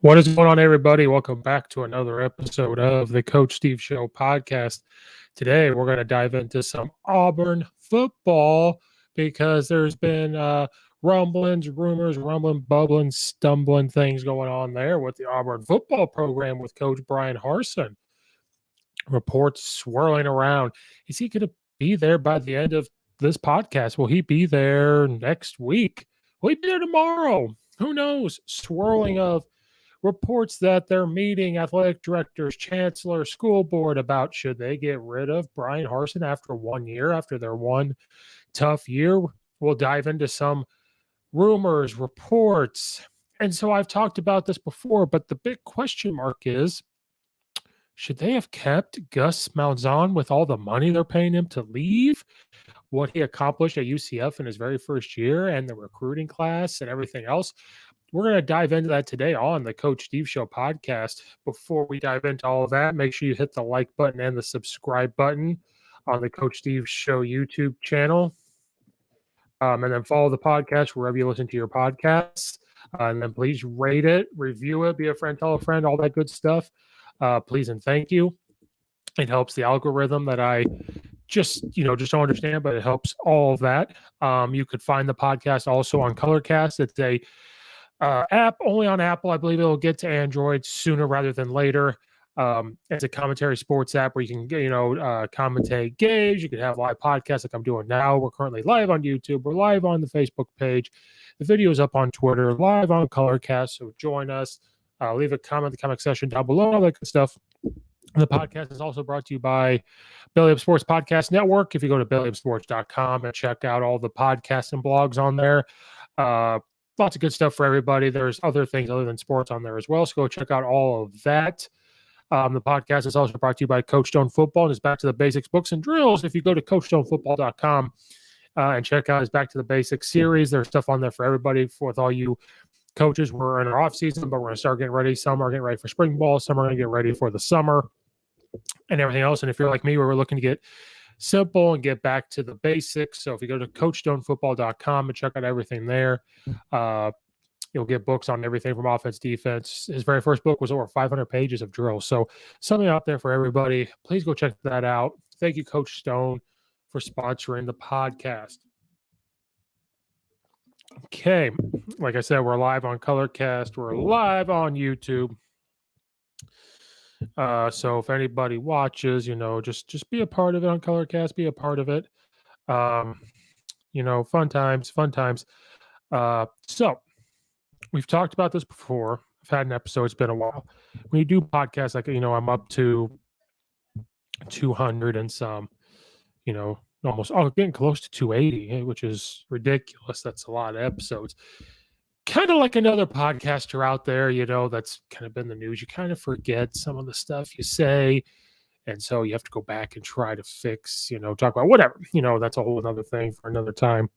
What is going on, everybody? Welcome back to another episode of the Coach Steve Show podcast. Today, we're going to dive into some Auburn football because there's been rumblings, rumors, rumbling, bubbling, stumbling things going on there with the Auburn football program with Coach Bryan Harsin. Reports swirling around. Is he going to be there by the end of this podcast? Will he be there next week? Will he be there tomorrow? Who knows? Swirling of reports that they're meeting athletic directors, chancellor, school board about should they get rid of Bryan Harsin after 1 year, after their one tough year. We'll dive into some rumors, reports. And so I've talked about this before, but the big question mark is should they have kept Gus Malzahn with all the money they're paying him to leave? What he accomplished at UCF in his very first year and the recruiting class and everything else. We're going to dive into that today on the Coach Steve Show podcast. Before we dive into all of that, make sure you hit the like button and the subscribe button on the Coach Steve Show YouTube channel. And then follow the podcast wherever you listen to your podcasts. And then please rate it, review it, be a friend, tell a friend, all that good stuff. Please and thank you. It helps the algorithm that I just don't understand, but it helps all of that. You could find the podcast also on Colorcast. It's a app only on Apple. I believe it'll get to Android sooner rather than later. It's a commentary sports app where you can commentate games. You can have live podcasts like I'm doing now. We're currently live on YouTube. We're live on the Facebook page. The video is up on Twitter, live on Colorcast. So join us. Leave a comment in the comment section down below, all that good stuff. The podcast is also brought to you by Belly Up Sports Podcast Network. If you go to bellyupsports.com and check out all the podcasts and blogs on there, lots of good stuff for everybody. There's other things other than sports on there as well. So go check out all of that. The podcast is also brought to you by Coach Stone Football and his Back to the Basics books and drills. If you go to coachstonefootball.com and check out his Back to the Basics series, there's stuff on there for everybody, with all you coaches. We're in our off season, but we're going to start getting ready. Some are getting ready for spring ball. Some are going to get ready for the summer and everything else. And if you're like me, we're looking to get simple and get back to the basics. So if you go to coachstonefootball.com and check out everything there, you'll get books on everything from offense, defense. His very first book was over 500 pages of drills. So something out there for everybody. Please go check that out. Thank you, Coach Stone, for sponsoring the podcast. Okay. Like I said, we're live on Colorcast. We're live on YouTube. So if anybody watches, just be a part of it on Colorcast, be a part of it. Fun times. So we've talked about this before. I've had an episode. It's been a while. When you do podcasts, I'm up to 200 and some, almost getting close to 280, which is ridiculous. That's a lot of episodes. Kind of like another podcaster out there, that's kind of been the news. You kind of forget some of the stuff you say. And so you have to go back and try to fix, talk about whatever, that's a whole other thing for another time.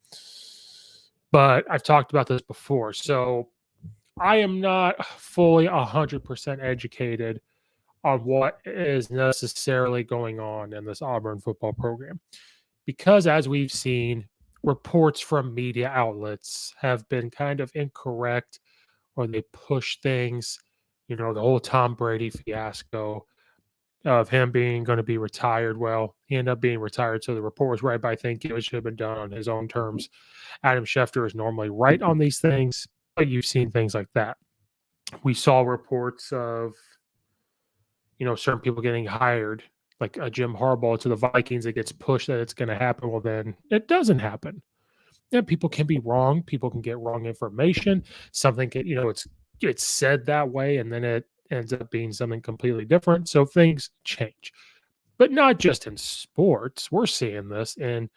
But I've talked about this before. So I am not fully 100% educated on what is necessarily going on in this Auburn football program. Because as we've seen, reports from media outlets have been kind of incorrect, or they push things, the whole Tom Brady fiasco of him being going to be retired. Well, he ended up being retired, so the report was right, but I think it should have been done on his own terms. Adam Schefter is normally right on these things, but you've seen things like that. We saw reports of, certain people getting hired, like a Jim Harbaugh to the Vikings. It gets pushed that it's going to happen. Well, then it doesn't happen. Yeah, people can be wrong. People can get wrong information. Something can, it's said that way, and then it ends up being something completely different. So things change, but not just in sports. We're seeing this in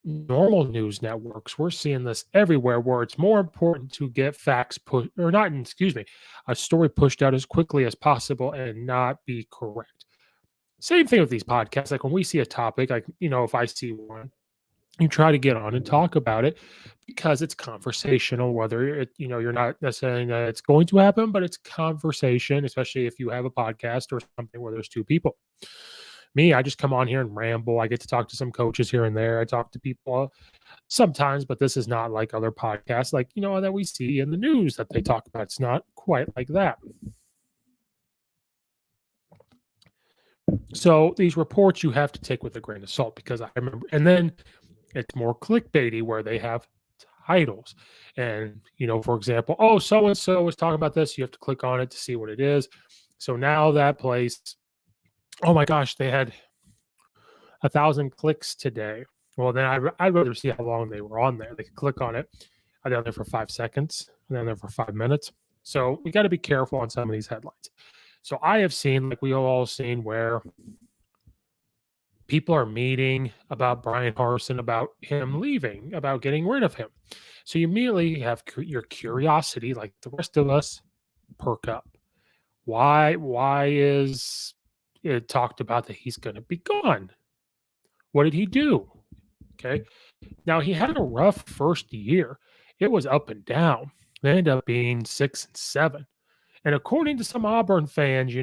normal news networks. We're seeing this everywhere, where it's more important to get facts pushed, or not, a story pushed out as quickly as possible and not be correct. Same thing with these podcasts. Like when we see a topic, like, if I see one, you try to get on and talk about it because it's conversational, whether you're not necessarily that it's going to happen, but it's conversation, especially if you have a podcast or something where there's two people. Me, I just come on here and ramble. I get to talk to some coaches here and there. I talk to people sometimes, but this is not like other podcasts, like, that we see in the news that they talk about. It's not quite like that. So these reports you have to take with a grain of salt, because I remember, and then it's more clickbaity where they have titles. And, for example, oh, so and so was talking about this. You have to click on it to see what it is. So now that place, oh my gosh, they had 1,000 clicks today. Well, then I'd rather see how long they were on there. They could click on it. I'd on there for 5 seconds and then there for 5 minutes. So we got to be careful on some of these headlines. So I have seen, like we have all seen, where people are meeting about Bryan Harsin, about him leaving, about getting rid of him. So you immediately have your curiosity, like the rest of us, perk up. Why is it talked about that he's going to be gone? What did he do? Okay. Now he had a rough first year. It was up and down. They ended up being 6-7. And according to some Auburn fans,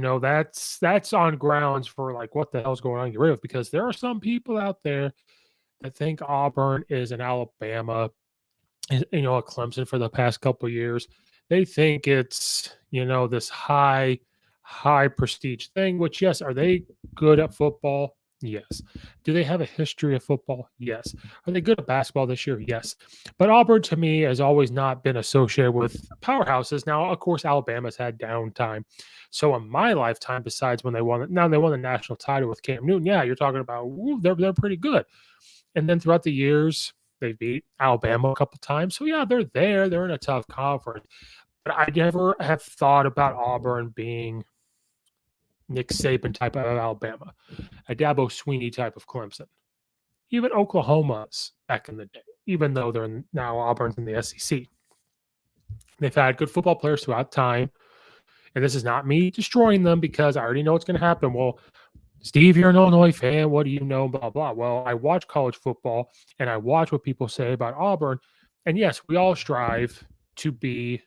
that's on grounds for like, what the hell's going on? Get rid of, because there are some people out there that think Auburn is an Alabama, a Clemson for the past couple of years. They think it's, this high prestige thing, which, yes, are they good at football? Yes. Do they have a history of football? Yes. Are they good at basketball this year? Yes. But Auburn, to me, has always not been associated with powerhouses. Now, of course, Alabama's had downtime. So in my lifetime, besides when they won the national title with Cam Newton, yeah, you're talking about, they're pretty good. And then throughout the years, they beat Alabama a couple times. So, yeah, they're there. They're in a tough conference. But I never have thought about Auburn being Nick Saban type of Alabama, a Dabo Sweeney type of Clemson, even Oklahoma's back in the day, even though they're now Auburn's in the SEC. They've had good football players throughout time. And this is not me destroying them, because I already know what's going to happen. Well, Steve, you're an Illinois fan. What do you know? Blah, blah. Well, I watch college football and I watch what people say about Auburn. And yes, we all strive to be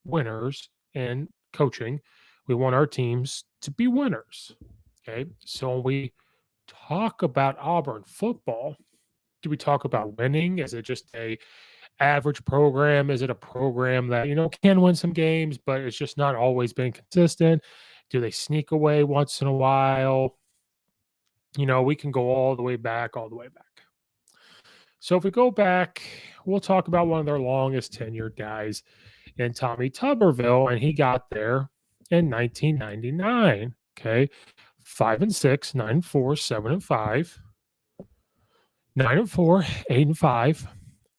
winners in coaching. We want our teams to be winners. Okay. So when we talk about Auburn football, do we talk about winning? Is it just a average program? Is it a program that, can win some games, but it's just not always been consistent? Do they sneak away once in a while? We can go all the way back. So if we go back, we'll talk about one of their longest tenured guys in Tommy Tuberville, and he got there in 1999. Okay. 5-6, 9-4, 7-5, 9-4,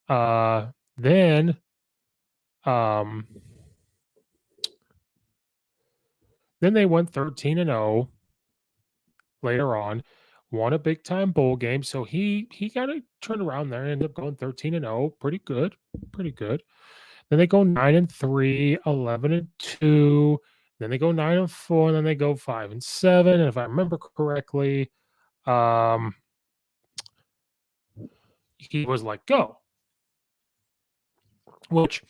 8-5. Then they went 13-0 later on, won a big time bowl game. So he got to turn around there and ended up going 13-0. Pretty good. Then they go 9-3, 11-2. Then they go 9-4, and then they go 5-7. And if I remember correctly, he was let go, which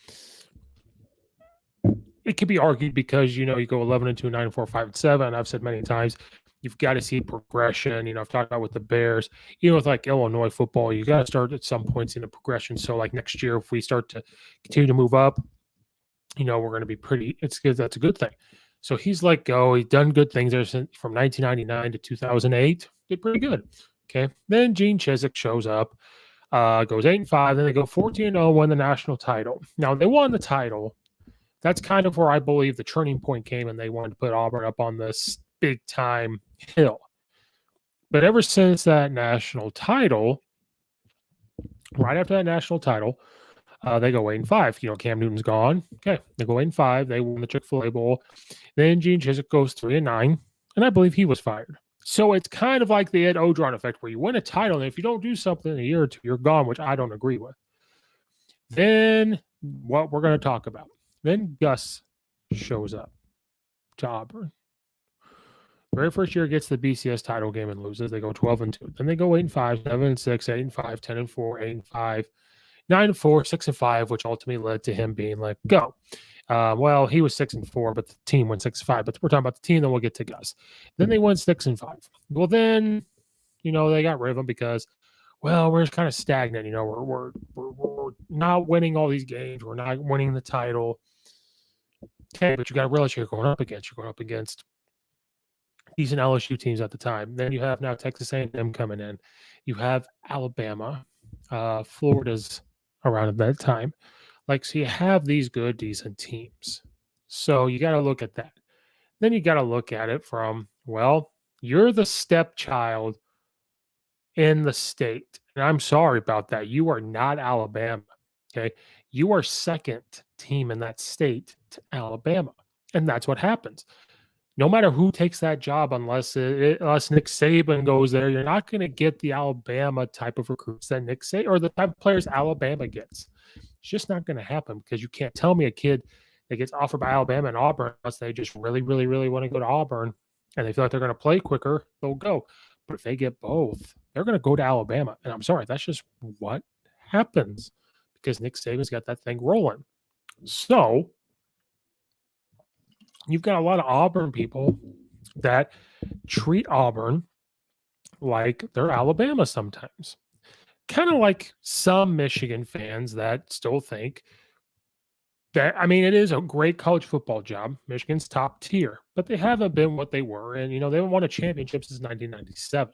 it could be argued because, you go 11-2, 9-4, 5-7. I've said many times, you've got to see progression. I've talked about with the Bears, even with like Illinois football, you got to start at some points in a progression. So like next year, if we start to continue to move up, we're going to be it's good. That's a good thing. So he's let go. He's done good things there from 1999 to 2008. Did pretty good. Okay. Then Gene Chizik shows up, goes 8-5. Then they go 14-0, win the national title. Now they won the title. That's kind of where I believe the turning point came, and they wanted to put Auburn up on this big time hill. But ever since that national title, right after that national title, they go 8-5. Cam Newton's gone. Okay, they go 8-5. They won the Chick-fil-A Bowl. Then Gene Chizik goes 3-9, and I believe he was fired. So it's kind of like the Ed Odron effect, where you win a title, and if you don't do something in a year or two, you're gone, which I don't agree with. Then what we're going to talk about. Then Gus shows up to Auburn. Very first year gets the BCS title game and loses. They go 12-2. Then they go 8-5, 7-6, 8-5, 10-4, 8-5. 9-4, 6-5, which ultimately led to him being let go. Well, he was 6-4, but the team went 6-5. But we're talking about the team, then we'll get to Gus. Then they went 6-5. Well, then, they got rid of him because, well, we're just kind of stagnant. We're not winning all these games. We're not winning the title. okay, but you got to realize you're going up against decent LSU teams at the time. Then you have now Texas A&M coming in. You have Alabama, Florida's around at that time. Like, so you have these good, decent teams. So you got to look at that. Then you got to look at it from, well, you're the stepchild in the state. And I'm sorry about that. You are not Alabama. Okay. You are second team in that state to Alabama. And that's what happens. No matter who takes that job, unless Nick Saban goes there, you're not going to get the Alabama type of recruits that Nick Saban or the type of players Alabama gets. It's just not going to happen because you can't tell me a kid that gets offered by Alabama and Auburn unless they just really, really, really want to go to Auburn and they feel like they're going to play quicker, they'll go. But if they get both, they're going to go to Alabama. And I'm sorry, that's just what happens because Nick Saban's got that thing rolling. So you've got a lot of Auburn people that treat Auburn like they're Alabama sometimes. Kind of like some Michigan fans that still think that, I mean, it is a great college football job. Michigan's top tier, but they haven't been what they were. And, they haven't won a championship since 1997.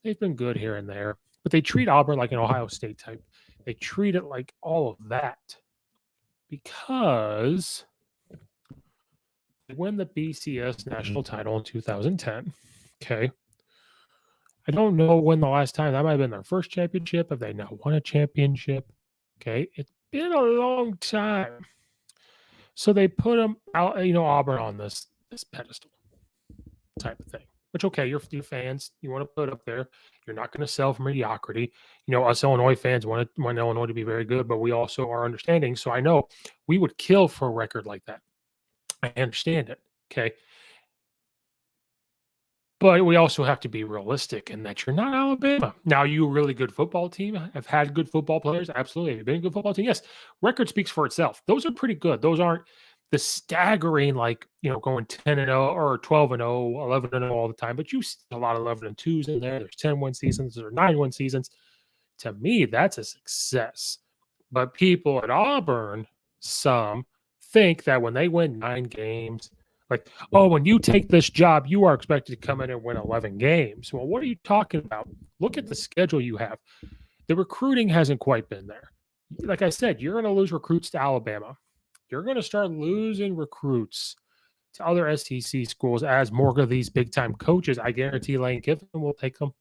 They've been good here and there, but they treat Auburn like an Ohio State type. They treat it like all of that because they win the BCS national title in 2010. Okay. I don't know when the last time that might have been their first championship. Have they now won a championship? Okay. It's been a long time. So they put them out, Auburn on this pedestal type of thing. Which, okay, you're fans. You want to put up there. You're not going to sell for mediocrity. Us Illinois fans want Illinois to be very good, but we also are understanding. So I know we would kill for a record like that. I understand it. Okay. But we also have to be realistic in that you're not Alabama. Now, you a really good football team, have had good football players. Absolutely. Have you been a good football team? Yes. Record speaks for itself. Those are pretty good. Those aren't the staggering, going 10-0 or 12-0, 11-0 all the time. But you see a lot of 11-2s in there. There's 10-win seasons or 9-win seasons. To me, that's a success. But people at Auburn, some think that when they win 9 games, when you take this job, you are expected to come in and win 11 games. Well, what are you talking about? Look at the schedule you have. The recruiting hasn't quite been there. Like I said, you're going to lose recruits to Alabama. You're going to start losing recruits to other SEC schools as more of these big-time coaches. I guarantee Lane Kiffin will take them.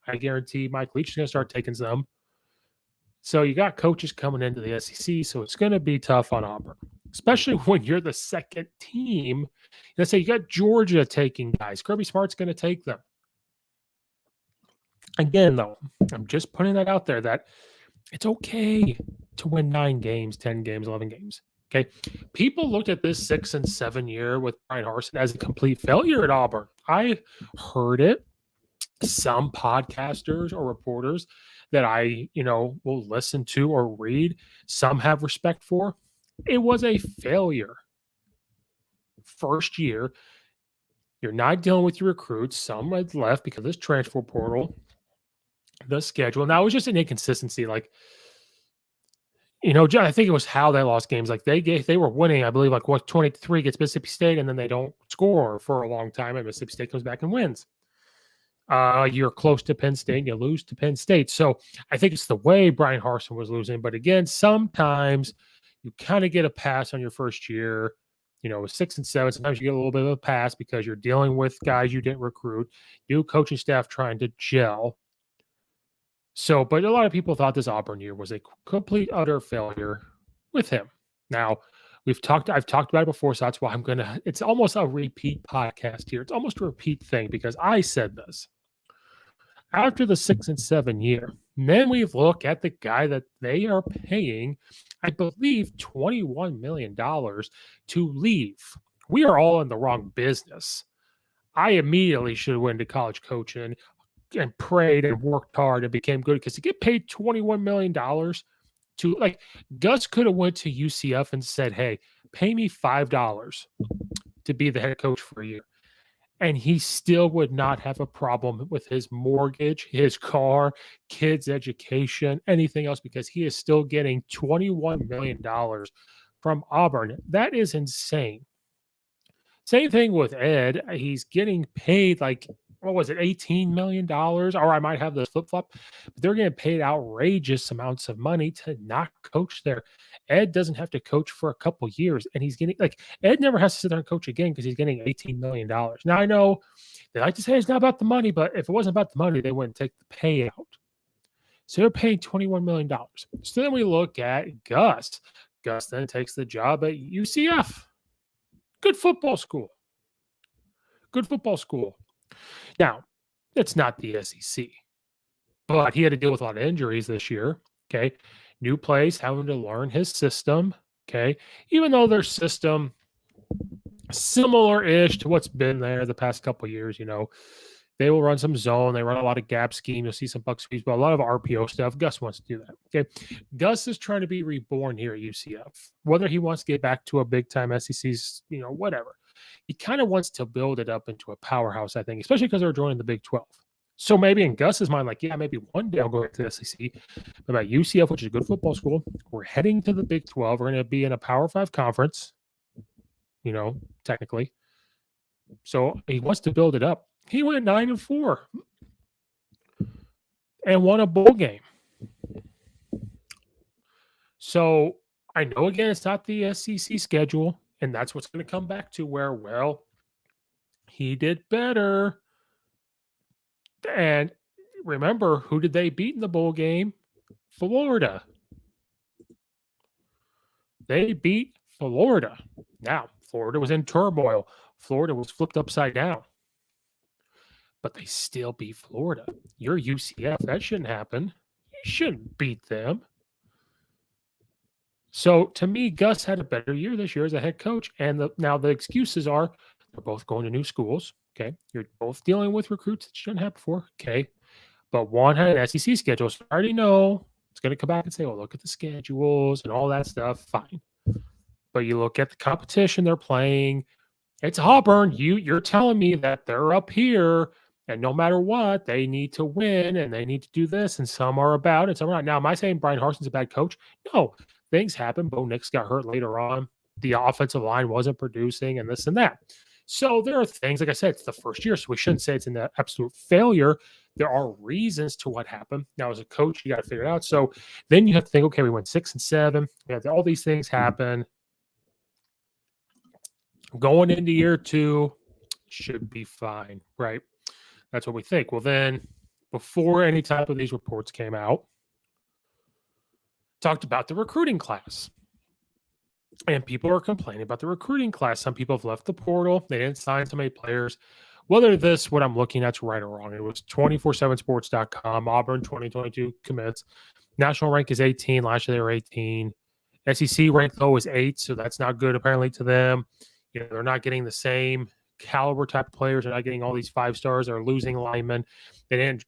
I guarantee Mike Leach is going to start taking some. So you got coaches coming into the SEC, so it's going to be tough on Auburn, especially when you're the second team. Let's say you got Georgia taking guys. Kirby Smart's going to take them. Again, though, I'm just putting that out there that it's okay to win 9 games, 10 games, 11 games. Okay. People looked at this 6 and 7 year with Bryan Harsin as a complete failure at Auburn. I heard it. Some podcasters or reporters that I, will listen to or read, some have respect for. It was a failure. First year, you're not dealing with your recruits. Some had left because of this transfer portal, the schedule. Now, it was just an inconsistency. I think it was how they lost games. They were winning, I believe, 23 against Mississippi State, and then they don't score for a long time, and Mississippi State comes back and wins. You're close to Penn State, and you lose to Penn State. So I think it's the way Bryan Harsin was losing. But again, sometimes you kind of get a pass on your first year. 6 and 7, sometimes you get a little bit of a pass because you're dealing with guys you didn't recruit, new coaching staff trying to gel. So, but a lot of people thought this Auburn year was a complete, utter failure with him. Now, I've talked about it before, so that's why it's almost a repeat podcast here. It's almost a repeat thing because I said this. After the 6 and 7 year, then we look at the guy that they are paying, I believe, $21 million to leave. We are all in the wrong business. I immediately should have went to college coaching and prayed and worked hard and became good because to get paid $21 million to Gus could have went to UCF and said, hey, pay me $5 to be the head coach for a year. And he still would not have a problem with his mortgage, his car, kids' education, anything else, because he is still getting $21 million from Auburn. That is insane. Same thing with Ed. He's getting paid like, what was it, $18 million? Or I might have this flip flop. But they're getting paid outrageous amounts of money to not coach there. Ed doesn't have to coach for a couple years, and he's getting like Ed never has to sit there and coach again because he's getting $18 million. Now I know they like to say it's not about the money, but if it wasn't about the money, they wouldn't take the payout. So they're paying $21 million. So then we look at Gus. Gus then takes the job at UCF. Good football school. Good football school. Now, it's not the SEC, but he had to deal with a lot of injuries this year. Okay. New place, having to learn his system. Okay. Even though their system similar-ish to what's been there the past couple of years, they will run some zone. They run a lot of gap scheme. You'll see some buck squeeze, but a lot of RPO stuff. Gus wants to do that. Okay. Gus is trying to be reborn here at UCF. Whether he wants to get back to a big-time SEC's, whatever. He kind of wants to build it up into a powerhouse, I think, especially because they're joining the Big 12. So maybe in Gus's mind, like, yeah, maybe one day I'll go to the SEC. But about UCF, which is a good football school, we're heading to the Big 12. We're going to be in a Power 5 conference, technically. So he wants to build it up. He went 9-4 and won a bowl game. So I know, again, it's not the SEC schedule, and that's what's going to come back to where, well, he did better. And remember, who did they beat in the bowl game? Florida. They beat Florida. Now, Florida was in turmoil. Florida was flipped upside down. But they still beat Florida. You're UCF. That shouldn't happen. You shouldn't beat them. So, to me, Gus had a better year this year as a head coach. And now the excuses are they're both going to new schools. Okay. You're both dealing with recruits that you shouldn't have before. Okay. But one had an SEC schedule. So I already know it's going to come back and say, well, look at the schedules and all that stuff. Fine. But you look at the competition they're playing. It's Auburn. You're telling me that they're up here, and no matter what, they need to win and they need to do this. And some are about it, some are not. Now, am I saying Bryan Harsin's a bad coach? No. Things happen. Bo Nix got hurt later on. The offensive line wasn't producing and this and that. So there are things, like I said, it's the first year, so we shouldn't say it's an absolute failure. There are reasons to what happened. Now, as a coach, you got to figure it out. So then you have to think, okay, we went 6-7. We had all these things happen. Going into year 2 should be fine, right? That's what we think. Well, then, before any type of these reports came out, talked about the recruiting class. And people are complaining about the recruiting class. Some people have left the portal. They didn't sign so many players. Whether what I'm looking at is right or wrong. It was 247sports.com, Auburn 2022 commits. National rank is 18. Last year they were 18. SEC rank, though, is 8, so that's not good apparently to them. They're not getting the same caliber type of players. They're not getting all these 5 stars. They're losing linemen. They didn't,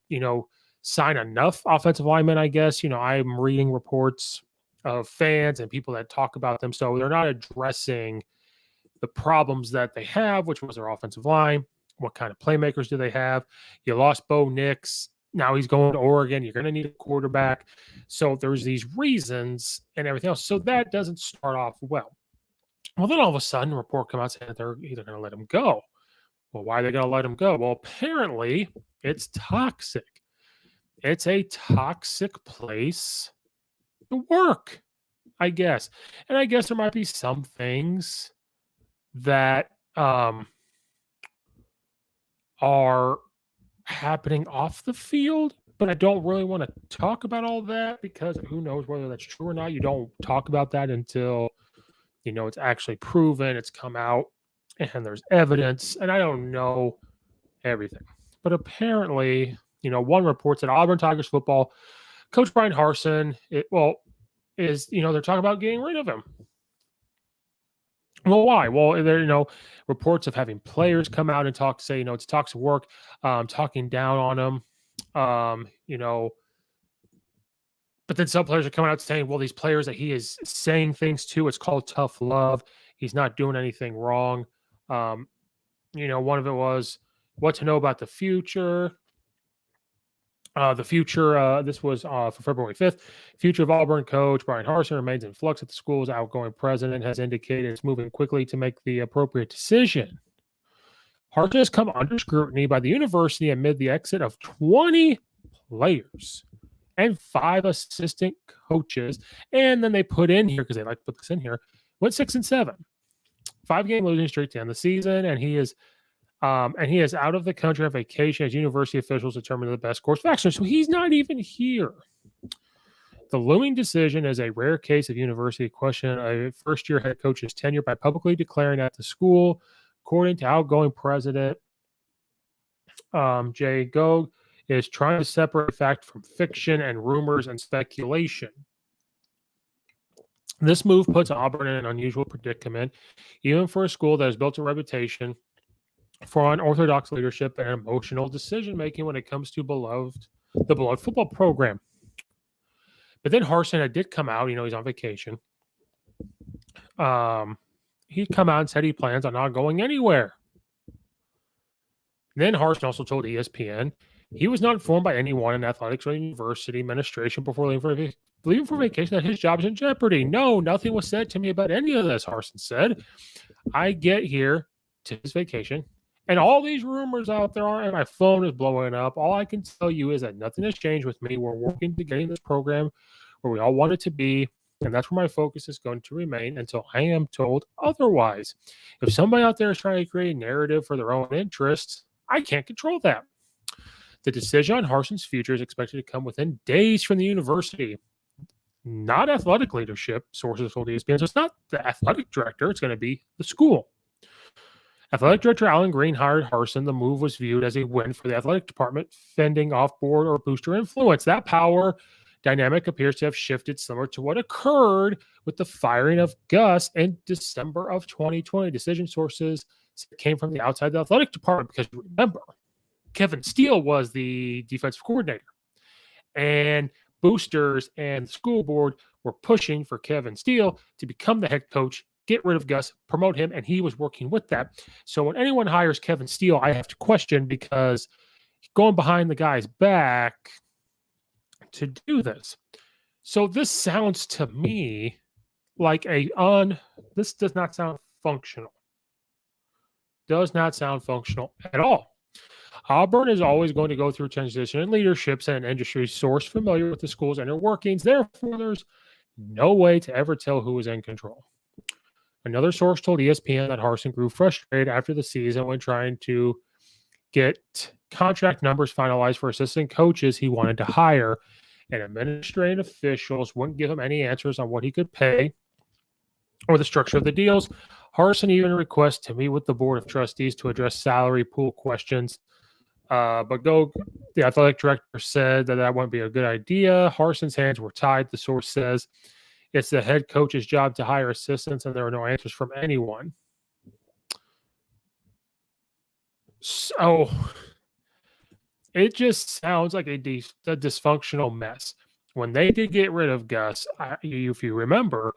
sign enough offensive linemen, I guess. I'm reading reports of fans and people that talk about them. So they're not addressing the problems that they have, which was their offensive line. What kind of playmakers do they have? You lost Bo Nix. Now he's going to Oregon. You're going to need a quarterback. So there's these reasons and everything else. So that doesn't start off well. Well, then all of a sudden, a report comes out saying that they're either going to let him go. Well, why are they going to let him go? Well, apparently it's toxic. It's a toxic place to work, I guess. And I guess there might be some things that are happening off the field, but I don't really want to talk about all that because who knows whether that's true or not. You don't talk about that until it's actually proven, it's come out, and there's evidence, and I don't know everything. But apparently, one reports that Auburn Tigers football coach Bryan Harsin, they're talking about getting rid of him. Well, why? Well, there, reports of having players come out and say, it's toxic work, talking down on him, but then some players are coming out saying, well, these players that he is saying things to, it's called tough love. He's not doing anything wrong. One of it was what to know about the future. This was for February 5th. Future of Auburn coach Bryan Harsin remains in flux at the school's outgoing president has indicated it's moving quickly to make the appropriate decision. Harsin has come under scrutiny by the university amid the exit of 20 players and 5 assistant coaches. And then they put in here, because they like to put this in here, went 6-7. 5-game losing streak to end the season, and he is out of the country on vacation as university officials determine the best course of action. So he's not even here. The looming decision is a rare case of university question a first-year head coach's tenure by publicly declaring at the school, according to outgoing president Jay Gog, is trying to separate fact from fiction and rumors and speculation. This move puts Auburn in an unusual predicament, even for a school that has built a reputation for unorthodox leadership and emotional decision-making when it comes to the beloved football program. But then Harsin did come out, he's on vacation. He'd come out and said he plans on not going anywhere. Then Harsin also told ESPN he was not informed by anyone in athletics or university administration before leaving for vacation that his job is in jeopardy. No, nothing was said to me about any of this, Harsin said. I get here to his vacation, and all these rumors out there are, and my phone is blowing up. All I can tell you is that nothing has changed with me. We're working to getting this program where we all want it to be, and that's where my focus is going to remain until I am told otherwise. If somebody out there is trying to create a narrative for their own interests, I can't control that. The decision on Harsin's future is expected to come within days from the university, not athletic leadership, sources told ESPN. So it's not the athletic director, it's going to be the school. Athletic director Alan Green hired Harsin. The move was viewed as a win for the athletic department, fending off board or booster influence. That power dynamic appears to have shifted similar to what occurred with the firing of Gus in December of 2020. Decision sources came from the outside the athletic department because remember, Kevin Steele was the defensive coordinator, and boosters and the school board were pushing for Kevin Steele to become the head coach, get rid of Gus, promote him, and he was working with that. So when anyone hires Kevin Steele, I have to question because going behind the guy's back to do this. So this sounds to me like this does not sound functional. Does not sound functional at all. Auburn is always going to go through transition in leaderships and an industry source familiar with the school's inner workings. Therefore, there's no way to ever tell who is in control. Another source told ESPN that Harsin grew frustrated after the season when trying to get contract numbers finalized for assistant coaches he wanted to hire, and administrative officials wouldn't give him any answers on what he could pay or the structure of the deals. Harsin even requested to meet with the board of trustees to address salary pool questions. But the athletic director said that wouldn't be a good idea. Harsin's hands were tied, the source says. It's the head coach's job to hire assistants, and there are no answers from anyone. So it just sounds like a dysfunctional mess. When they did get rid of Gus, if you remember,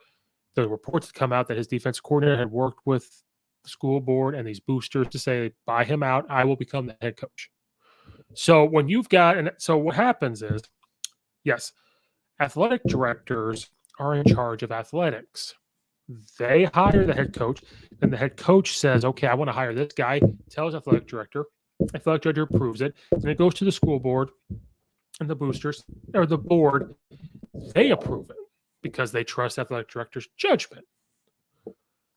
the reports had come out that his defense coordinator had worked with the school board and these boosters to say, buy him out, I will become the head coach. So when you've got, and so what happens is, yes, athletic directors are in charge of athletics. They hire the head coach, and the head coach says, okay, I want to hire this guy, tells athletic director approves it, and it goes to the school board, and the boosters, or the board, they approve it because they trust athletic director's judgment.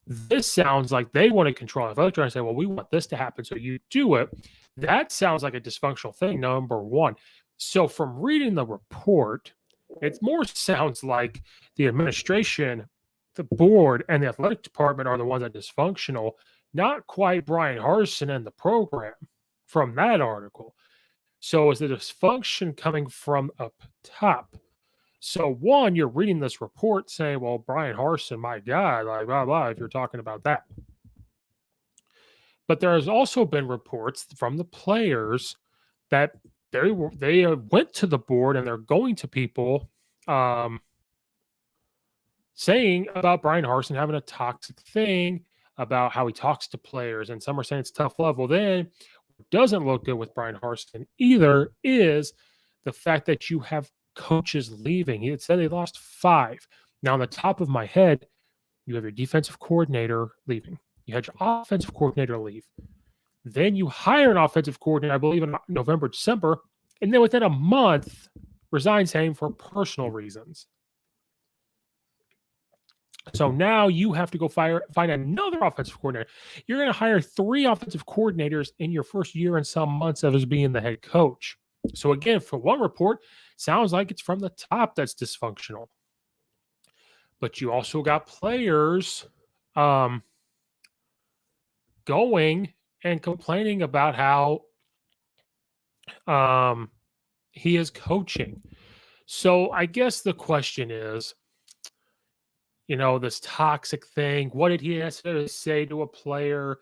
This sounds like they want to control athletic director and say, well, we want this to happen, so you do it. That sounds like a dysfunctional thing, number one. So from reading the report, it more sounds like the administration, the board, and the athletic department are the ones that are dysfunctional, not quite Bryan Harsin and the program from that article. So is the dysfunction coming from up top? So one, you're reading this report saying, well, Bryan Harsin, my God, like blah, blah, if you're talking about that. But there has also been reports from the players that they went to the board and they're going to people saying about Bryan Harsin having a toxic thing about how he talks to players. And some are saying it's tough love. Well, then what doesn't look good with Bryan Harsin either is the fact that you have coaches leaving. He had said they lost 5. Now, on the top of my head, you have your defensive coordinator leaving. You had your offensive coordinator leave. Then you hire an offensive coordinator, I believe, in November, December, and then within a month, resign saying for personal reasons. So now you have to go find another offensive coordinator. You're going to hire 3 offensive coordinators in your first year and some months of us being the head coach. So again, for one report, sounds like it's from the top that's dysfunctional. But you also got players going and complaining about how he is coaching. So I guess the question is, this toxic thing, what did he have to say to a player?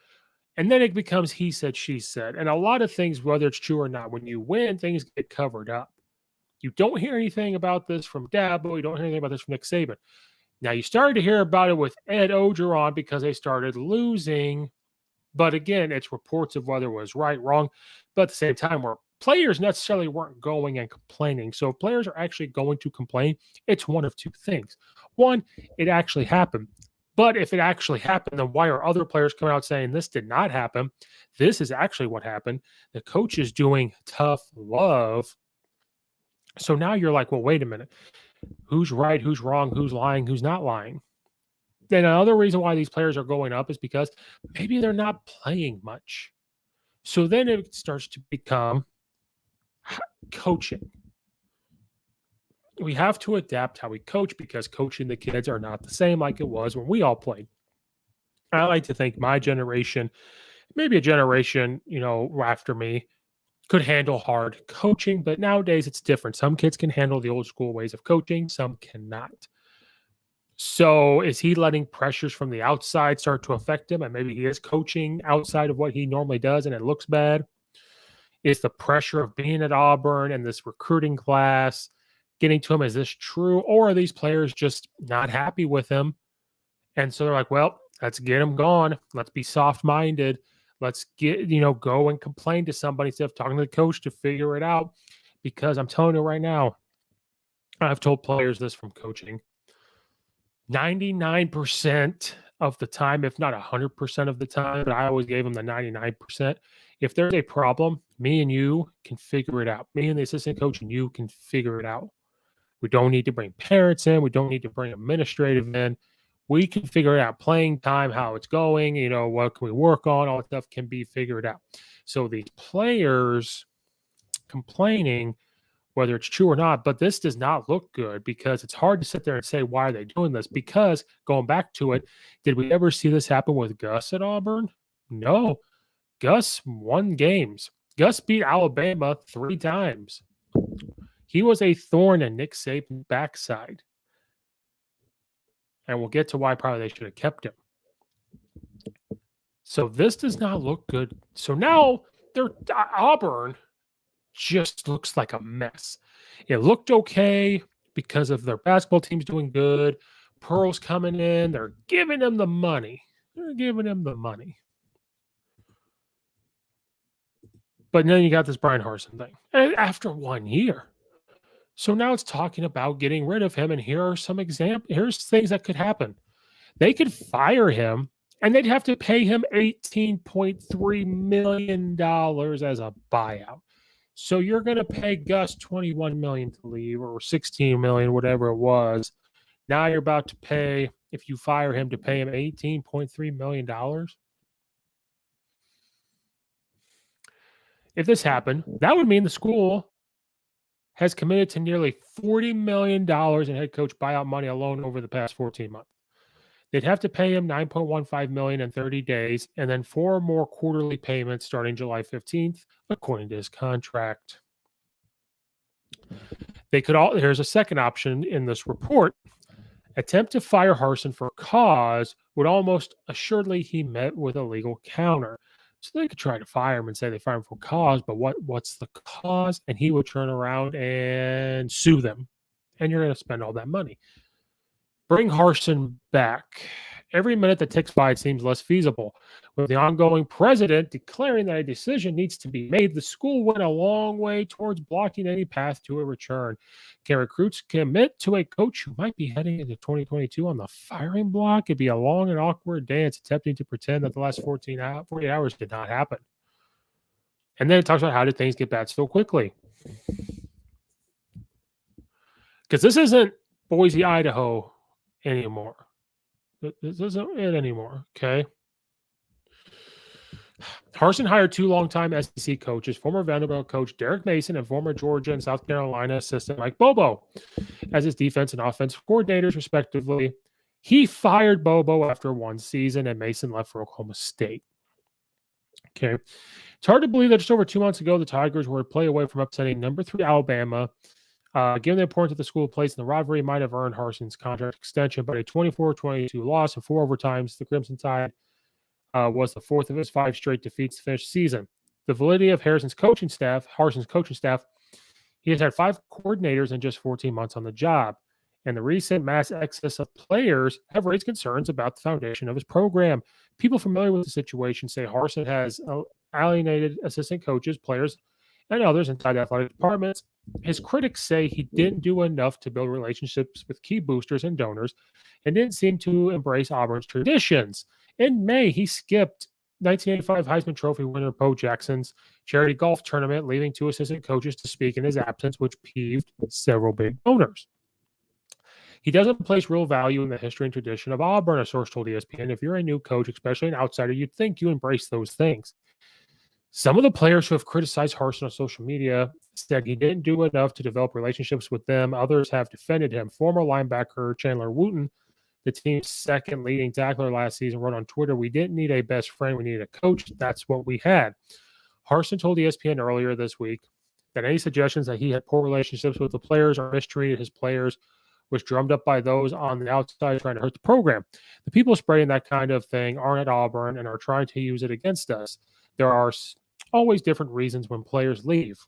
And then it becomes he said, she said. And a lot of things, whether it's true or not, when you win, things get covered up. You don't hear anything about this from Dabo. You don't hear anything about this from Nick Saban. Now, you started to hear about it with Ed Ogeron because they started losing. But again, it's reports of whether it was right, wrong. But at the same time, where players necessarily weren't going and complaining. So if players are actually going to complain, it's one of two things. One, it actually happened. But if it actually happened, then why are other players coming out saying this did not happen? This is actually what happened. The coach is doing tough love. So now you're like, well, wait a minute. Who's right? Who's wrong? Who's lying? Who's not lying? Then another reason why these players are going up is because maybe they're not playing much. So then it starts to become coaching. We have to adapt how we coach because coaching the kids are not the same like it was when we all played. I like to think my generation, maybe a generation, after me, could handle hard coaching, but nowadays it's different. Some kids can handle the old school ways of coaching, some cannot. So is he letting pressures from the outside start to affect him? And maybe he is coaching outside of what he normally does and it looks bad. Is the pressure of being at Auburn and this recruiting class getting to him? Is this true? Or are these players just not happy with him? And so they're like, well, let's get him gone. Let's be soft-minded. Let's go and complain to somebody instead of talking to the coach to figure it out. Because I'm telling you right now, I've told players this from coaching. 99% of the time, if not 100% of the time, but I always gave them the 99%. If there's a problem, me and you can figure it out. Me and the assistant coach and you can figure it out. We don't need to bring parents in. We don't need to bring administrative in. We can figure it out. Playing time, how it's going, what can we work on, all that stuff can be figured out. So these players complaining, whether it's true or not, but this does not look good because it's hard to sit there and say, why are they doing this? Because going back to it, did we ever see this happen with Gus at Auburn? No. Gus won games. Gus beat Alabama 3 times. He was a thorn in Nick Saban's backside. And we'll get to why probably they should have kept him. So this does not look good. So now Auburn just looks like a mess. It looked okay because of their basketball team's doing good. Pearl's coming in. They're giving him the money. But then you got this Bryan Harsin thing after 1 year. So now it's talking about getting rid of him. And here are some examples. Here's things that could happen. They could fire him and they'd have to pay him $18.3 million as a buyout. So you're going to pay Gus $21 million to leave or $16 million, whatever it was. Now you're about to pay, if you fire him, to pay him $18.3 million. If this happened, that would mean the school has committed to nearly $40 million in head coach buyout money alone over the past 14 months. They'd have to pay him $9.15 million in 30 days and then 4 more quarterly payments starting July 15th, according to his contract. Here's a second option in this report. Attempt to fire Harsin for cause would almost assuredly he met with a legal counter. So they could try to fire him and say they fired him for cause, but what's the cause? And he would turn around and sue them. And you're going to spend all that money. Bring Harsin back. Every minute that ticks by, it seems less feasible. With the ongoing president declaring that a decision needs to be made, the school went a long way towards blocking any path to a return. Can recruits commit to a coach who might be heading into 2022 on the firing block? It'd be a long and awkward dance attempting to pretend that the last 48 hours did not happen. And then it talks about how did things get bad so quickly. Because this isn't Boise, Idaho anymore. This isn't it anymore, okay? Harsin hired two longtime SEC coaches, former Vanderbilt coach Derek Mason and former Georgia and South Carolina assistant Mike Bobo as his defense and offensive coordinators, respectively. He fired Bobo after one season, and Mason left for Oklahoma State. Okay. It's hard to believe that just over 2 months ago, the Tigers were a play away from upsetting number 3 Alabama. Given the importance of the school place in the rivalry, might have earned Harsin's contract extension, but a 24-22 loss in 4 overtimes, the Crimson Tide was the 4th of his 5 straight defeats to finish the season. The validity of Harsin's coaching staff, he has had 5 coordinators in just 14 months on the job. And the recent mass exodus of players have raised concerns about the foundation of his program. People familiar with the situation say Harsin has alienated assistant coaches, players, and others inside athletic departments. His critics say he didn't do enough to build relationships with key boosters and donors and didn't seem to embrace Auburn's traditions. In May, he skipped 1985 Heisman Trophy winner Bo Jackson's charity golf tournament, leaving 2 assistant coaches to speak in his absence, which peeved several big donors. He doesn't place real value in the history and tradition of Auburn, a source told ESPN. If you're a new coach, especially an outsider, you'd think you embrace those things. Some of the players who have criticized Harsin on social media said he didn't do enough to develop relationships with them. Others have defended him. Former linebacker Chandler Wooten, the team's second leading tackler last season, wrote on Twitter, "We didn't need a best friend. We needed a coach. That's what we had." Harsin told ESPN earlier this week that any suggestions that he had poor relationships with the players or mistreated his players was drummed up by those on the outside trying to hurt the program. The people spreading that kind of thing aren't at Auburn and are trying to use it against us. There are always different reasons when players leave.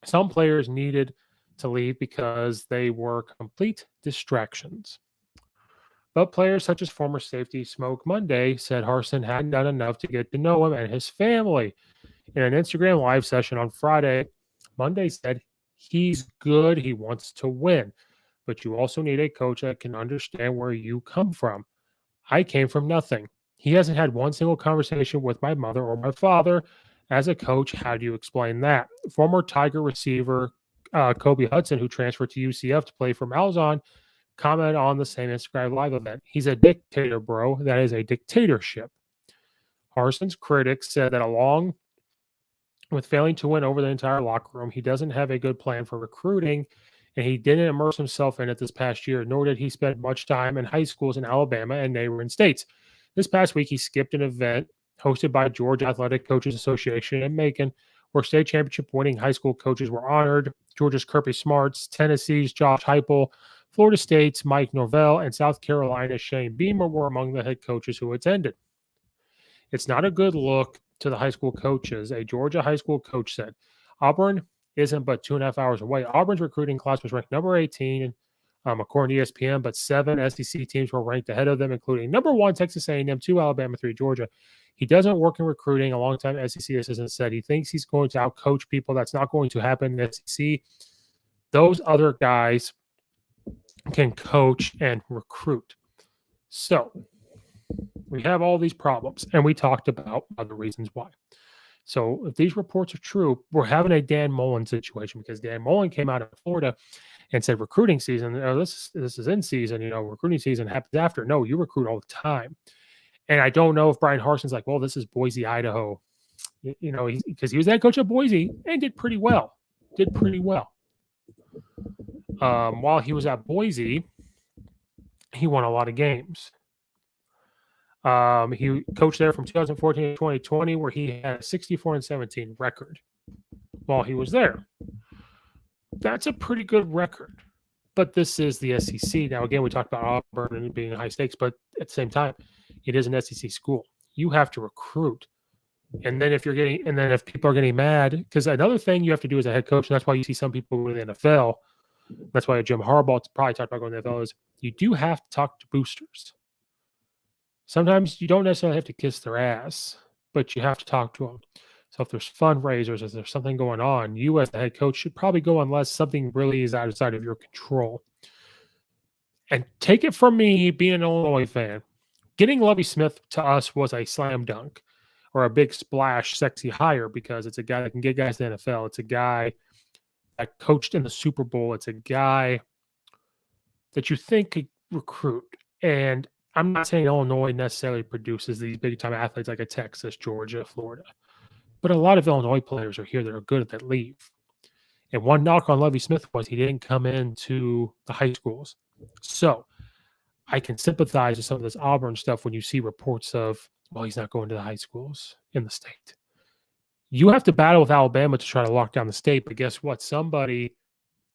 Some players needed to leave because they were complete distractions. But players such as former safety Smoke Monday said Harsin hadn't done enough to get to know him and his family. In an Instagram live session on Friday, Monday said he's good, he wants to win. But you also need a coach that can understand where you come from. I came from nothing. He hasn't had one single conversation with my mother or my father. As a coach, how do you explain that? Former Tiger receiver Kobe Hudson, who transferred to UCF to play for Malzahn, commented on the same Instagram Live event. He's a dictator, bro. That is a dictatorship. Harsin's critics said that along with failing to win over the entire locker room, he doesn't have a good plan for recruiting, and he didn't immerse himself in it this past year, nor did he spend much time in high schools in Alabama and neighboring states. This past week, he skipped an event hosted by Georgia Athletic Coaches Association in Macon, where state championship winning high school coaches were honored. Georgia's Kirby Smarts, Tennessee's Josh Heupel, Florida State's Mike Norvell, and South Carolina's Shane Beamer were among the head coaches who attended. It's not a good look to the high school coaches, a Georgia high school coach said. Auburn isn't but 2.5 hours away. Auburn's recruiting class was ranked number 18, according to ESPN, but 7 SEC teams were ranked ahead of them, including number 1 Texas A&M, 2 Alabama, 3 Georgia. He doesn't work in recruiting. A longtime SEC assistant said he thinks he's going to outcoach people. That's not going to happen in the SEC. Those other guys can coach and recruit. So we have all these problems, and we talked about other reasons why. So if these reports are true, we're having a Dan Mullen situation, because Dan Mullen came out of Florida and said recruiting season, this is in season, recruiting season happens after. No, you recruit all the time. And I don't know if Bryan Harsin's like, well, this is Boise, Idaho, because he was head coach of Boise and did pretty well. While he was at Boise, he won a lot of games. He coached there from 2014 to 2020, where he had a 64-17 record while he was there. That's a pretty good record. But this is the SEC. Now, again, we talked about Auburn and it being high stakes, but at the same time, it is an SEC school. You have to recruit. And then if people are getting mad, because another thing you have to do as a head coach, and that's why you see some people go to the NFL, that's why Jim Harbaugh probably talked about going to the NFL, is you do have to talk to boosters. Sometimes you don't necessarily have to kiss their ass, but you have to talk to them. So if there's fundraisers, if there's something going on, you as the head coach should probably go unless something really is outside of your control. And take it from me, being an Illinois fan, getting Lovie Smith to us was a slam dunk. or a big splash sexy hire because it's a guy that can get guys to the NFL. It's a guy that coached in the Super Bowl. It's a guy that you think could recruit. And I'm not saying Illinois necessarily produces these big time athletes like a Texas, Georgia, Florida, but a lot of Illinois players are here that are good that leave. And one knock on Lovie Smith was he didn't come into the high schools. So I can sympathize with some of this Auburn stuff when you see reports of, well, he's not going to the high schools in the state. You have to battle with Alabama to try to lock down the state, but guess what? Somebody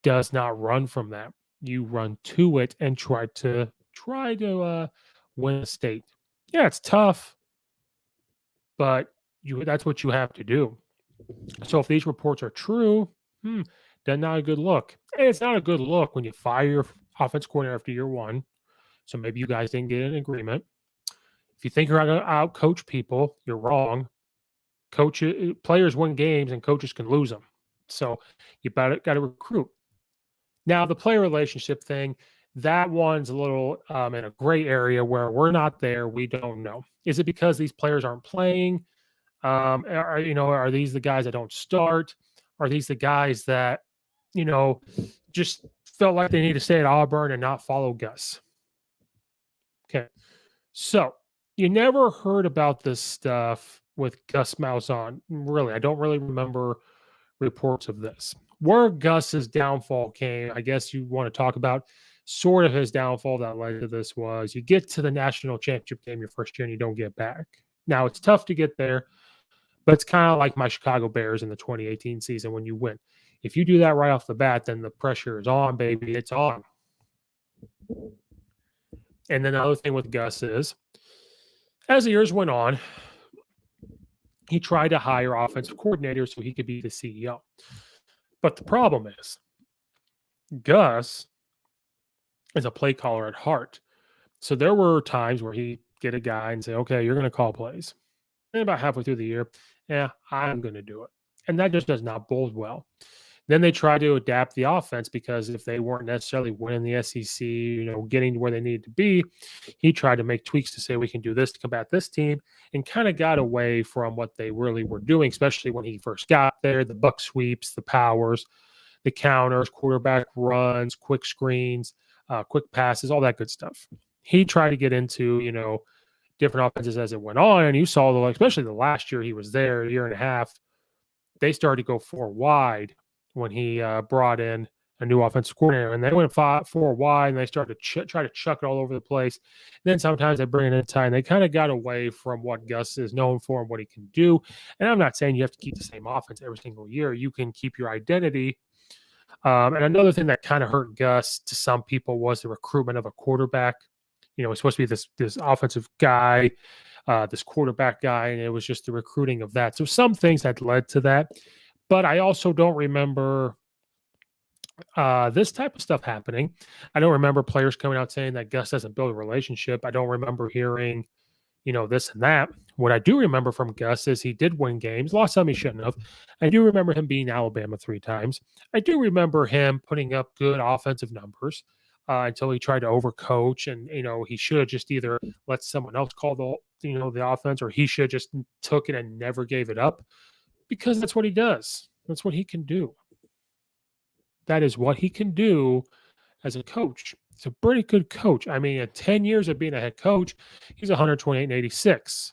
does not run from that. You run to it and try to win a state. Yeah, it's tough, but that's what you have to do. So if these reports are true, then not a good look. And it's not a good look when you fire your offense coordinator after year one. So maybe you guys didn't get an agreement. If you think you're going to out-coach people, you're wrong. Players win games and coaches can lose them. So you got to recruit. Now, the player relationship thing, that one's a little in a gray area where we're not there. We don't know. Is it because these players aren't playing? Are these the guys that don't start? Are these the guys that, just felt like they need to stay at Auburn and not follow Gus? Okay. So you never heard about this stuff with Gus Malzahn. Really, I don't really remember reports of this. Where Gus's downfall came, I guess you want to talk about sort of his downfall that led to this was you get to the national championship game your first year and you don't get back. Now, it's tough to get there, but it's kind of like my Chicago Bears in the 2018 season when you win. If you do that right off the bat, then the pressure is on, baby. It's on. And then the other thing with Gus is, as the years went on, he tried to hire offensive coordinators so he could be the CEO. But the problem is, Gus is a play caller at heart. So there were times where he'd get a guy and say, okay, you're going to call plays. And about halfway through the year, I'm going to do it. And that just does not bode well. Then they try to adapt the offense because if they weren't necessarily winning the SEC, getting to where they needed to be, he tried to make tweaks to say we can do this to combat this team and kind of got away from what they really were doing, especially when he first got there, the buck sweeps, the powers, the counters, quarterback runs, quick screens, quick passes, all that good stuff. He tried to get into, different offenses as it went on, and you saw, especially the last year he was there, a year and a half, they started to go four wide when he brought in a new offensive coordinator, and they went four wide, and they started to try to chuck it all over the place. And then sometimes they bring it inside, and they kind of got away from what Gus is known for and what he can do. And I'm not saying you have to keep the same offense every single year. You can keep your identity. And another thing that kind of hurt Gus to some people was the recruitment of a quarterback. He's supposed to be this offensive guy, this quarterback guy, and it was just the recruiting of that. So some things had led to that. But I also don't remember this type of stuff happening. I don't remember players coming out saying that Gus doesn't build a relationship. I don't remember hearing, this and that. What I do remember from Gus is he did win games, lost some he shouldn't have. I do remember him beating Alabama 3 times. I do remember him putting up good offensive numbers until he tried to overcoach, and he should have just either let someone else call the offense, or he should have just took it and never gave it up. Because that's what he does. That's what he can do. That is what he can do as a coach. He's a pretty good coach. I mean, in 10 years of being a head coach, he's 128 and 86.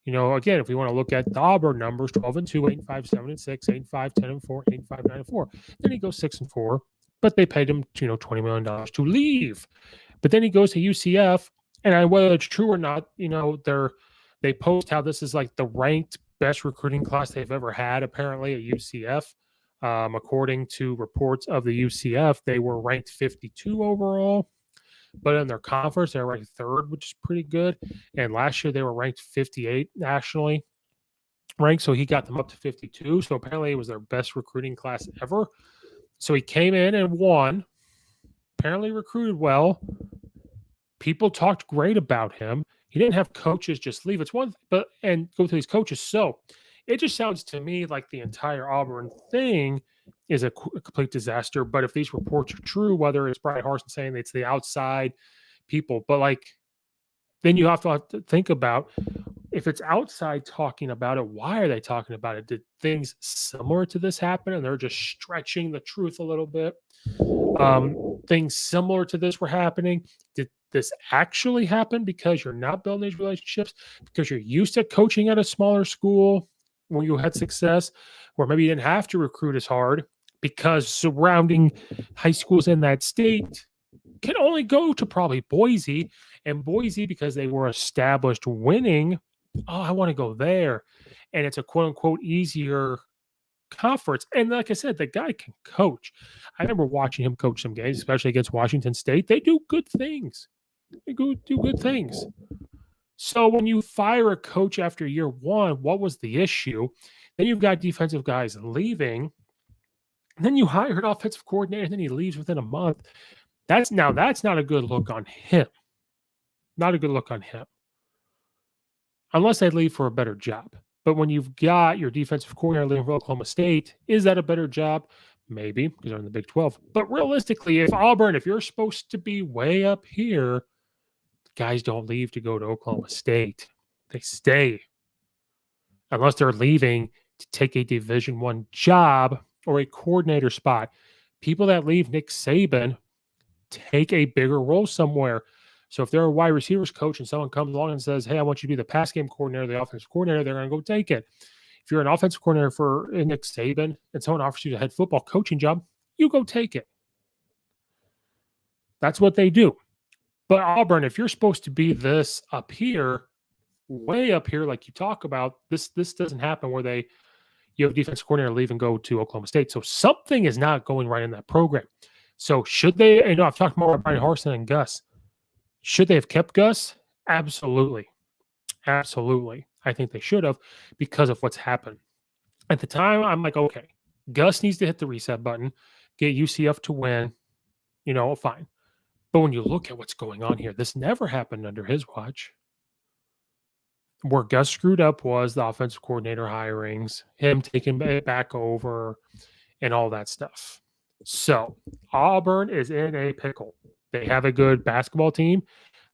Again, if we want to look at the Auburn numbers, 12-2, 8-5, 7-6, 8-5, 10-4, 8-5, 9-4. Then he goes 6-4, but they paid him, $20 million to leave. But then he goes to UCF, and whether it's true or not, they post how this is like the ranked best recruiting class they've ever had, apparently, at UCF. According to reports of the UCF, they were ranked 52 overall, but in their conference, they were ranked 3rd, which is pretty good. And last year, they were ranked 58 nationally ranked, so he got them up to 52. So apparently, it was their best recruiting class ever. So he came in and won, apparently recruited well. People talked great about him. He didn't have coaches just leave. It's one, and go through these coaches. So it just sounds to me like the entire Auburn thing is a complete disaster. But if these reports are true, whether it's Bryan Harsin saying it's the outside people, but then you have to think about, if it's outside talking about it, why are they talking about it? Did things similar to this happen and they're just stretching the truth a little bit? Things similar to this were happening. Did this actually happen because you're not building these relationships, because you're used to coaching at a smaller school where you had success, or maybe you didn't have to recruit as hard because surrounding high schools in that state can only go to probably Boise, and Boise, because they were established winning, oh, I want to go there. And it's a quote unquote easier conference. And like I said, the guy can coach. I remember watching him coach some games, especially against Washington State. They do good things. Do good things. So when you fire a coach after year one, what was the issue? Then you've got defensive guys leaving. And then you hire an offensive coordinator, and then he leaves within a month. That's not a good look on him. Not a good look on him. Unless they leave for a better job. But when you've got your defensive coordinator leaving for Oklahoma State, is that a better job? Maybe, because they're in the Big 12. But realistically, if Auburn, if you're supposed to be way up here, guys don't leave to go to Oklahoma State. They stay. Unless they're leaving to take a Division I job or a coordinator spot. People that leave Nick Saban take a bigger role somewhere. So if they're a wide receivers coach and someone comes along and says, hey, I want you to be the pass game coordinator, the offensive coordinator, they're going to go take it. If you're an offensive coordinator for Nick Saban and someone offers you the head football coaching job, you go take it. That's what they do. But Auburn, if you're supposed to be this up here, way up here, like you talk about, this doesn't happen where you have a defensive coordinator leave and go to Oklahoma State. So something is not going right in that program. So should they, I've talked more about Bryan Harsin and Gus. Should they have kept Gus? Absolutely. Absolutely. I think they should have because of what's happened. At the time, I'm like, okay, Gus needs to hit the reset button, get UCF to win, fine. But when you look at what's going on here, this never happened under his watch. Where Gus screwed up was the offensive coordinator hirings, him taking it back over, and all that stuff. So Auburn is in a pickle. They have a good basketball team.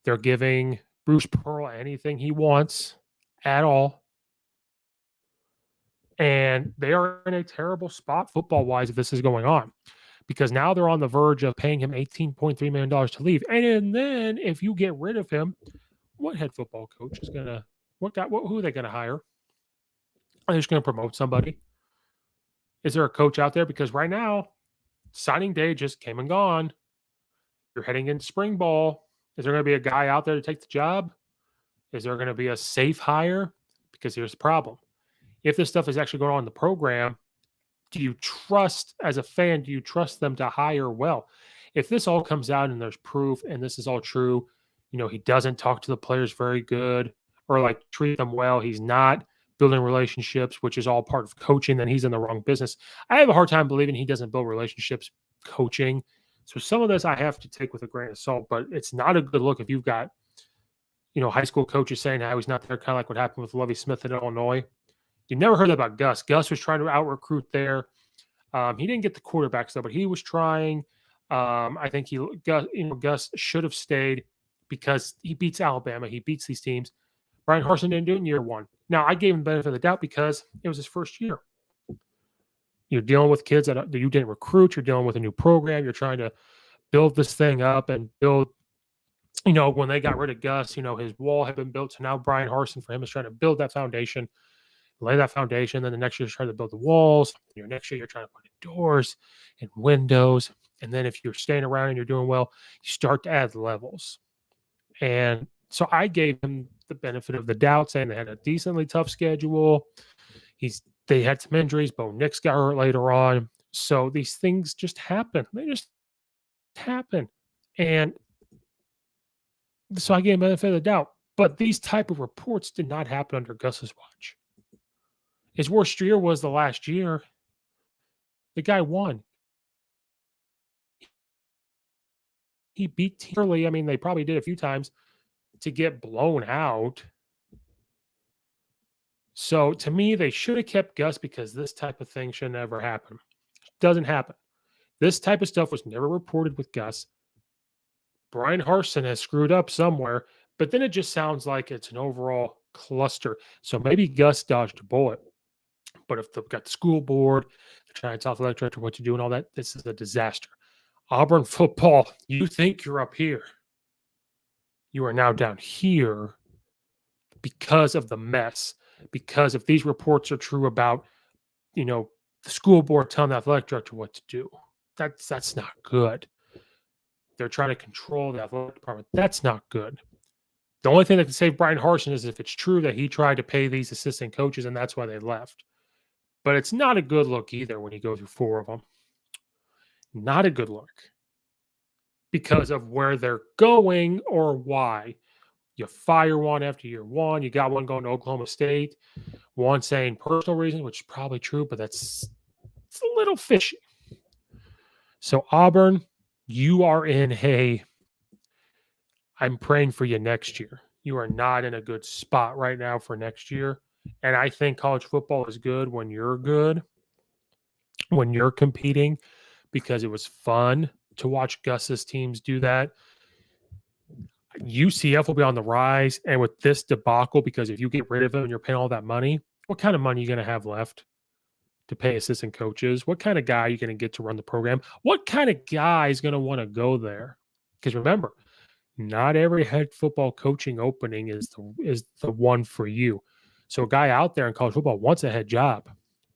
They're giving Bruce Pearl anything he wants at all. And they are in a terrible spot football-wise if this is going on. Because now they're on the verge of paying him $18.3 million to leave. And then if you get rid of him, what head football coach is going to – who are they going to hire? Are they just going to promote somebody? Is there a coach out there? Because right now, signing day just came and gone. You're heading into spring ball. Is there going to be a guy out there to take the job? Is there going to be a safe hire? Because here's the problem. If this stuff is actually going on in the program, do you trust, as a fan, do you trust them to hire well? If this all comes out and there's proof and this is all true, he doesn't talk to the players very good or like treat them well. He's not building relationships, which is all part of coaching, then he's in the wrong business. I have a hard time believing he doesn't build relationships coaching. So some of this I have to take with a grain of salt, but it's not a good look if you've got, high school coaches saying how he's not there, kind of like what happened with Lovie Smith in Illinois. You never heard about Gus. Gus was trying to out-recruit there. He didn't get the quarterbacks though, but he was trying. I think Gus should have stayed because he beats Alabama. He beats these teams. Bryan Harsin didn't do it in year one. Now, I gave him the benefit of the doubt because it was his first year. You're dealing with kids that you didn't recruit. You're dealing with a new program. You're trying to build this thing up and build, when they got rid of Gus, his wall had been built. So now Bryan Harsin for him is trying to build that foundation, lay that foundation. Then the next year, you're trying to build the walls. Next year, you're trying to put in doors and windows. And then if you're staying around and you're doing well, you start to add levels. And so I gave him the benefit of the doubt, saying they had a decently tough schedule. They had some injuries. Bo Nix got hurt later on. So these things just happen. They just happen. And so I gave him the benefit of the doubt. But these type of reports did not happen under Gus's watch. His worst year was the last year. The guy won. He beat Timberley. I mean, they probably did a few times to get blown out. So to me, they should have kept Gus because this type of thing should never happen. Doesn't happen. This type of stuff was never reported with Gus. Bryan Harsin has screwed up somewhere, but then it just sounds like it's an overall cluster. So maybe Gus dodged a bullet. But if they've got the school board, the Giants athletic director, what to do and all that, this is a disaster. Auburn football, you think you're up here. You are now down here because of the mess. Because if these reports are true about, the school board telling the athletic director what to do, that's not good. They're trying to control the athletic department. That's not good. The only thing that can save Bryan Harsin is if it's true that he tried to pay these assistant coaches and that's why they left. But it's not a good look either when you go through 4 of them. Not a good look because of where they're going or why. You fire one after year 1. You got one going to Oklahoma State. One saying personal reasons, which is probably true, but it's a little fishy. So Auburn, you are in I'm praying for you next year. You are not in a good spot right now for next year. And I think college football is good, when you're competing, because it was fun to watch Gus's teams do that. UCF will be on the rise. And with this debacle, because if you get rid of him and you're paying all that money, what kind of money are you going to have left to pay assistant coaches? What kind of guy are you going to get to run the program? What kind of guy is going to want to go there? Because remember, not every head football coaching opening is the one for you. So a guy out there in college football wants a head job.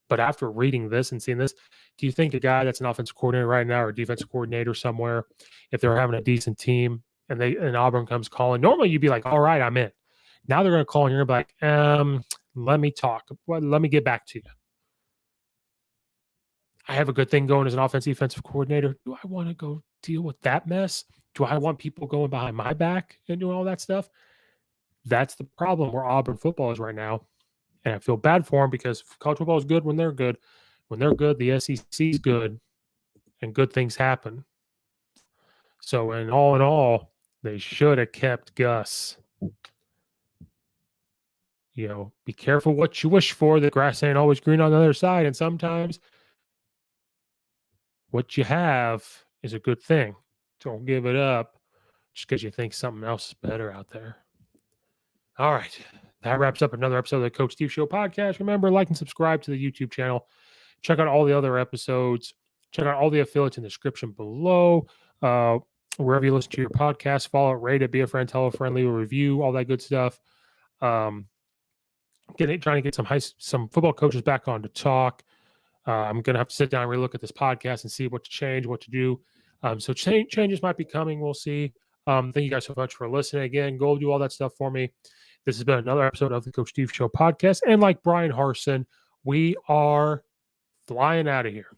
But after reading this and seeing this, do you think a guy that's an offensive coordinator right now or a defensive coordinator somewhere, if they're having a decent team and Auburn comes calling, normally you'd be like, all right, I'm in. Now they're going to call and you're going to be like, let me talk. Let me get back to you. I have a good thing going as an offensive defensive coordinator. Do I want to go deal with that mess? Do I want people going behind my back and doing all that stuff? That's the problem where Auburn football is right now. And I feel bad for them because college football is good when they're good. When they're good, the SEC is good and good things happen. So in all, they should have kept Gus. Be careful what you wish for. The grass ain't always green on the other side. And sometimes what you have is a good thing. Don't give it up just because you think something else is better out there. All right. That wraps up another episode of the Coach Steve Show podcast. Remember, like and subscribe to the YouTube channel. Check out all the other episodes. Check out all the affiliates in the description below. Wherever you listen to your podcast, follow it, rate it, be a friend, tell a friend, leave a review, all that good stuff. Trying to get some football coaches back on to talk. I'm going to have to sit down and relook at this podcast and see what to change, what to do. So changes might be coming. We'll see. Thank you guys so much for listening. Again, go do all that stuff for me. This has been another episode of the Coach Steve Show podcast. And like Bryan Harsin, we are flying out of here.